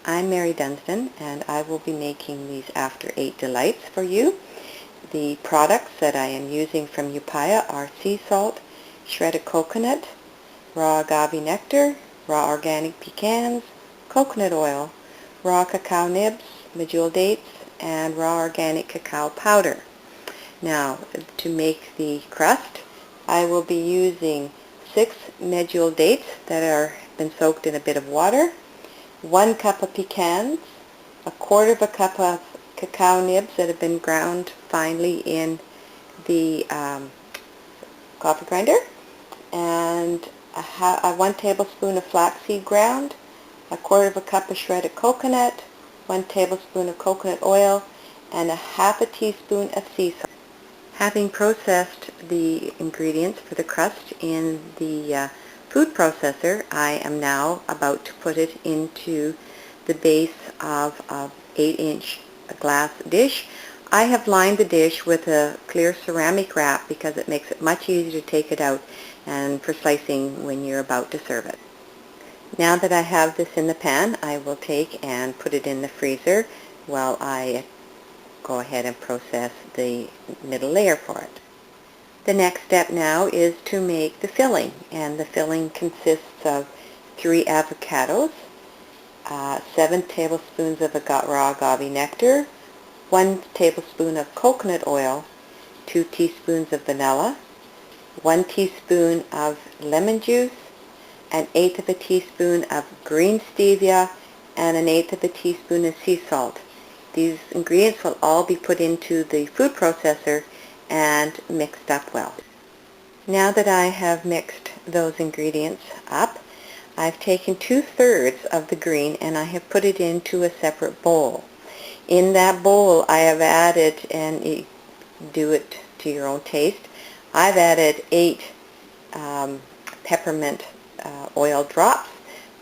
I'm Mary Dunstan, and I will be making these After 8 delights for you. The products that I am using from Upaya are sea salt, shredded coconut, raw agave nectar, raw organic pecans, coconut oil, raw cacao nibs, medjool dates, and raw organic cacao powder. Now, to make the crust, I will be using 6 medjool dates that are been soaked in a bit of water, 1 cup of pecans, a quarter of a cup of cacao nibs that have been ground finely in the coffee grinder, and 1 tablespoon of flaxseed ground, a quarter of a cup of shredded coconut, 1 tablespoon of coconut oil, and a half a teaspoon of sea salt. Having processed the ingredients for the crust in the food processor, I am now about to put it into the base of a 8-inch glass dish. I have lined the dish with a clear ceramic wrap because it makes it much easier to take it out and for slicing when you're about to serve it. Now that I have this in the pan, I will take and put it in the freezer while I go ahead and process the middle layer for it. The next step now is to make the filling, and the filling consists of 3 avocados, 7 tablespoons of raw agave nectar, 1 tablespoon of coconut oil, 2 teaspoons of vanilla, 1 teaspoon of lemon juice, 1/8 of a teaspoon of green stevia, and 1/8 of a teaspoon of sea salt. These ingredients will all be put into the food processor and mixed up well. Now that I have mixed those ingredients up, I've taken 2/3 of the green and I have put it into a separate bowl. In that bowl I have added, and you do it to your own taste, I've added 8 peppermint oil drops,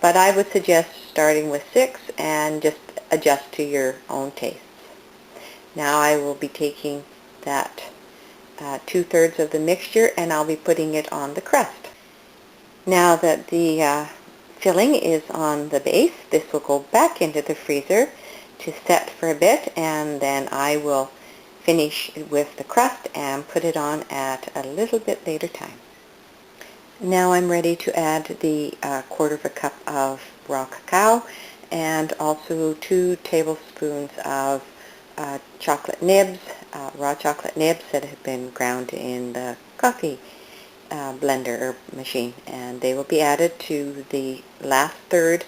but I would suggest starting with 6 and just adjust to your own tastes. Now I will be taking that 2/3 of the mixture and I'll be putting it on the crust. Now that the filling is on the base, this will go back into the freezer to set for a bit, and then I will finish with the crust and put it on at a little bit later time. Now I'm ready to add the quarter of a cup of raw cacao and also 2 tablespoons of chocolate nibs, raw chocolate nibs that have been ground in the coffee blender or machine, and they will be added to the last third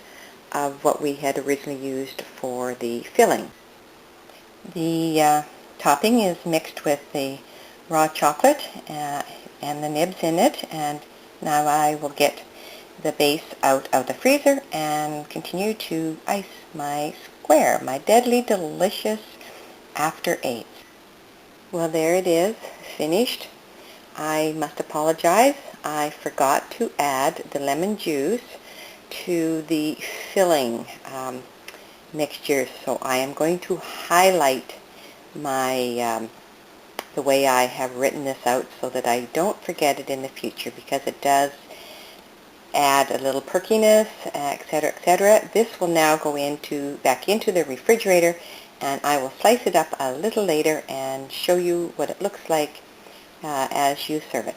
of what we had originally used for the filling. The topping is mixed with the raw chocolate and the nibs in it, and now I will get the base out of the freezer and continue to ice my square, my deadly delicious After 8. Well, there it is, finished. I must apologize. I forgot to add the lemon juice to the filling mixture, so I am going to highlight my the way I have written this out so that I don't forget it in the future, because it does add a little perkiness, etc., etc. This will now go back into the refrigerator, and I will slice it up a little later and show you what it looks like as you serve it.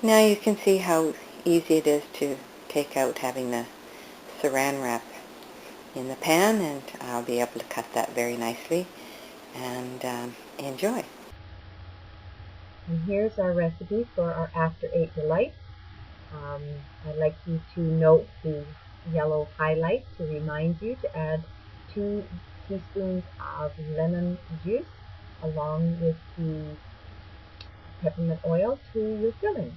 Now you can see how easy it is to take out having the saran wrap in the pan, and I'll be able to cut that very nicely and enjoy. And here's our recipe for our After 8 delight. I'd like you to note the yellow highlight to remind you to add 2 teaspoons of lemon juice along with the peppermint oil to your filling.